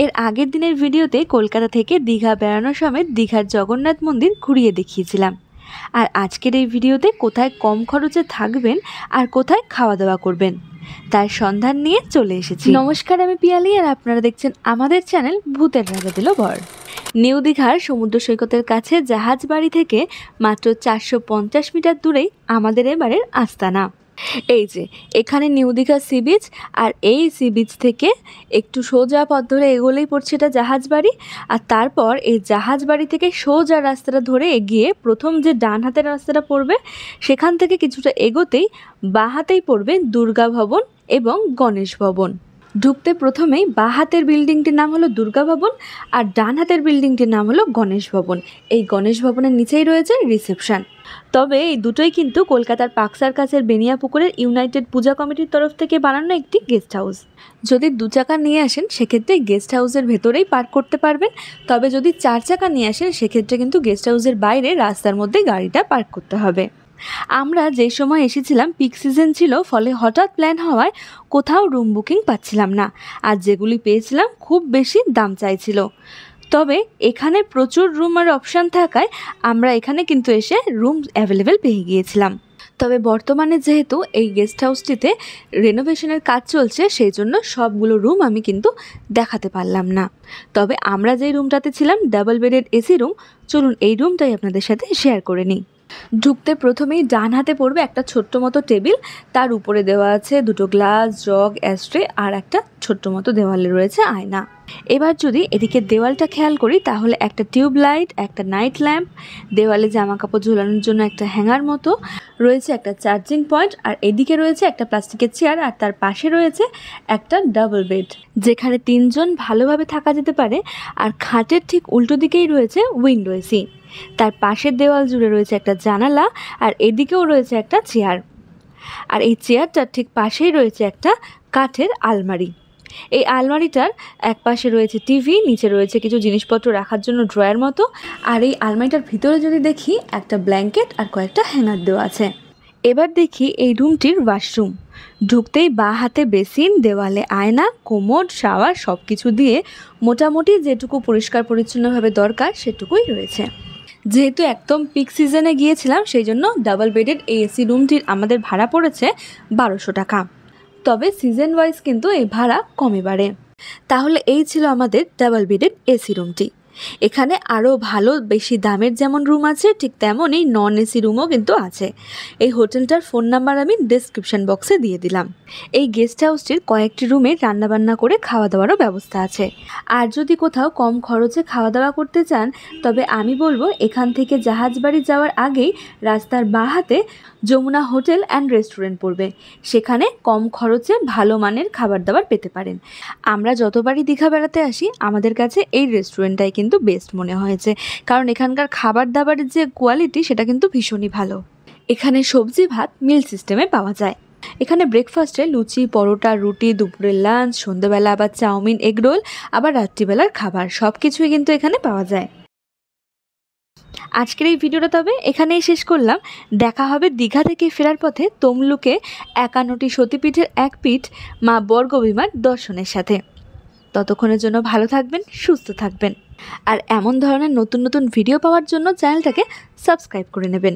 এর আগের দিনের ভিডিওতে কলকাতা থেকে দীঘা বেড়ানোর সময় দীঘার জগন্নাথ মন্দির ঘুরিয়ে দেখিয়েছিলাম। আর আজকের এই ভিডিওতে কোথায় কম খরচে থাকবেন আর কোথায় খাওয়া দাওয়া করবেন তার সন্ধান নিয়ে চলে এসেছি। নমস্কার, আমি পিয়ালি আর আপনারা দেখছেন আমাদের চ্যানেল ভূতের রাজা দিল বর। নিউ দীঘার সমুদ্র সৈকতের কাছে জাহাজ বাড়ি থেকে মাত্র 450 মিটার দূরেই আমাদের এবারের আস্তানা। এই যে এখানে নিউ দীঘা সি বিচ, আর এই সি বিচ থেকে একটু সোজা পথ ধরে এগোলেই পড়ছে এটা জাহাজ বাড়ি। আর তারপর এই জাহাজ বাড়ি থেকে সোজা রাস্তাটা ধরে এগিয়ে প্রথম যে ডান হাতের রাস্তাটা পড়বে সেখান থেকে কিছুটা এগোতেই বাঁ হাতেই পড়বে দুর্গা ভবন এবং গণেশ ভবন। ঢুকতে প্রথমেই বাঁ হাতের বিল্ডিংটির নাম হলো দুর্গা ভবন আর ডান হাতের বিল্ডিংটির নাম হলো গণেশ ভবন। এই গণেশ ভবনের নিচেই রয়েছে রিসেপশন। তবে এই দুটোই কিন্তু কলকাতার পাকসার কাছের বেনিয়াপুকুরের ইউনাইটেড পূজা কমিটির তরফ থেকে বানানো একটি গেস্ট হাউস। যদি 2 চাকা নিয়ে আসেন সেক্ষেত্রে গেস্ট হাউসের ভেতরেই পার্ক করতে পারবেন, তবে যদি 4 চাকা নিয়ে আসেন সেক্ষেত্রে কিন্তু গেস্ট হাউসের বাইরে রাস্তার মধ্যে গাড়িটা পার্ক করতে হবে। আমরা যে সময় এসেছিলাম পিক সিজন ছিল, ফলে হঠাৎ প্ল্যান হওয়ায় কোথাও রুম বুকিং পাচ্ছিলাম না, আর যেগুলি পেয়েছিলাম খুব বেশি দাম চাইছিল। তবে এখানে প্রচুর রুমের অপশান থাকায় আমরা এখানে কিন্তু এসে রুম অ্যাভেলেবেল পেয়ে গিয়েছিলাম। তবে বর্তমানে যেহেতু এই গেস্ট হাউসটিতে রেনোভেশনের কাজ চলছে সেই জন্য সবগুলো রুম আমি কিন্তু দেখাতে পারলাম না। তবে আমরা যেই রুমটাতে ছিলাম ডাবল বেডেড এসি রুম, চলুন এই রুমটাই আপনাদের সাথে শেয়ার করে নিই। ঢুকতে প্রথমেই ডান হাতে পড়বে একটা ছোট্ট মতো টেবিল, তার উপরে দেওয়া আছে 2টো গ্লাস, জগ, অ্যাস্ট্রে আর একটা ছোট্ট মতো দেওয়ালে রয়েছে আয়না। এবার যদি এদিকে দেওয়ালটা খেয়াল করি তাহলে একটা টিউব লাইট, একটা নাইট ল্যাম্প, দেওয়ালে জামা কাপড় ঝোলানোর জন্য একটা হ্যাঙ্গার মতো রয়েছে, একটা চার্জিং পয়েন্ট, আর এদিকে রয়েছে একটা প্লাস্টিকের চেয়ার, আর তার পাশে রয়েছে একটা ডাবল বেড যেখানে 3 জন ভালোভাবে থাকা যেতে পারে। আর খাটের ঠিক উল্টো দিকেই রয়েছে উইন্ডো এসি। তার পাশের দেওয়াল জুড়ে রয়েছে একটা জানালা, আর এদিকেও রয়েছে একটা চেয়ার, আর এই চেয়ারটার ঠিক পাশেই রয়েছে একটা কাঠের আলমারি। এই আলমারিটার এক পাশে রয়েছে টিভি, নিচে রয়েছে কিছু জিনিসপত্র রাখার জন্য ড্রয়ার মতো, আর এই আলমারিটার ভিতরে যদি দেখি একটা ব্ল্যাঙ্কেট আর কয়েকটা হ্যাঙ্গার দেওয়া আছে। এবার দেখি এই রুমটির ওয়াশরুম। ঢুকতেই বাঁ হাতে বেসিন, দেওয়ালে আয়না, কোমোড, শাওয়ার সব কিছু দিয়ে মোটামুটি যেটুকু পরিষ্কার পরিচ্ছন্নভাবে দরকার সেটুকুই রয়েছে। যেহেতু একদম পিক সিজনে গিয়েছিলাম সেই জন্য ডাবল বেডেড এই এসি রুমটির আমাদের ভাড়া পড়েছে 1200 টাকা। তবে সিজন ওয়াইজ কিন্তু এই ভাড়া কমে বাড়ে। তাহলে এই ছিল আমাদের ডাবল বেডেড এসি রুমটি। এখানে আরও ভালো বেশি দামের যেমন রুম আছে ঠিক তেমনই নন এসি রুমও কিন্তু আছে। এই হোটেলটার ফোন নাম্বার আমি ডেসক্রিপশন বক্সে দিয়ে দিলাম। এই গেস্ট হাউসটির কয়েকটি রুমে রান্নাবান্না করে খাওয়া দাওয়ারও ব্যবস্থা আছে। আর যদি কোথাও কম খরচে খাওয়া দাওয়া করতে চান তবে আমি বলবো এখান থেকে জাহাজবাড়ি যাওয়ার আগেই রাস্তার বাঁ হাতে যমুনা হোটেল অ্যান্ড রেস্টুরেন্ট পড়বে, সেখানে কম খরচে ভালো মানের খাবার দাবার পেতে পারেন। আমরা যতবারই দীঘা বেড়াতে আসি আমাদের কাছে এই রেস্টুরেন্টটাই কিন্তু বেস্ট মনে হয়েছে, কারণ এখানকার খাবার দাবারের যে কোয়ালিটি সেটা কিন্তু ভীষণই ভালো। এখানে সবজি ভাত মিল সিস্টেমে পাওয়া যায়। এখানে ব্রেকফাস্টে লুচি, পরোটা, রুটি, দুপুরের লাঞ্চ, সন্ধ্যেবেলা আবার চাউমিন, এগরোল, আবার রাত্রিবেলার খাবার সব কিছুই কিন্তু এখানে পাওয়া যায়। আজকের এই ভিডিওটা তবে এখানেই শেষ করলাম। দেখা হবে দীঘা থেকে ফেরার পথে তমলুকে 51টি সতীপীঠের এক পীঠ মা বর্গভীমার দর্শনের সাথে। ততক্ষণের জন্য ভালো থাকবেন, সুস্থ থাকবেন, আর এমন ধরনের নতুন নতুন ভিডিও পাওয়ার জন্য চ্যানেলটাকে সাবস্ক্রাইব করে নেবেন।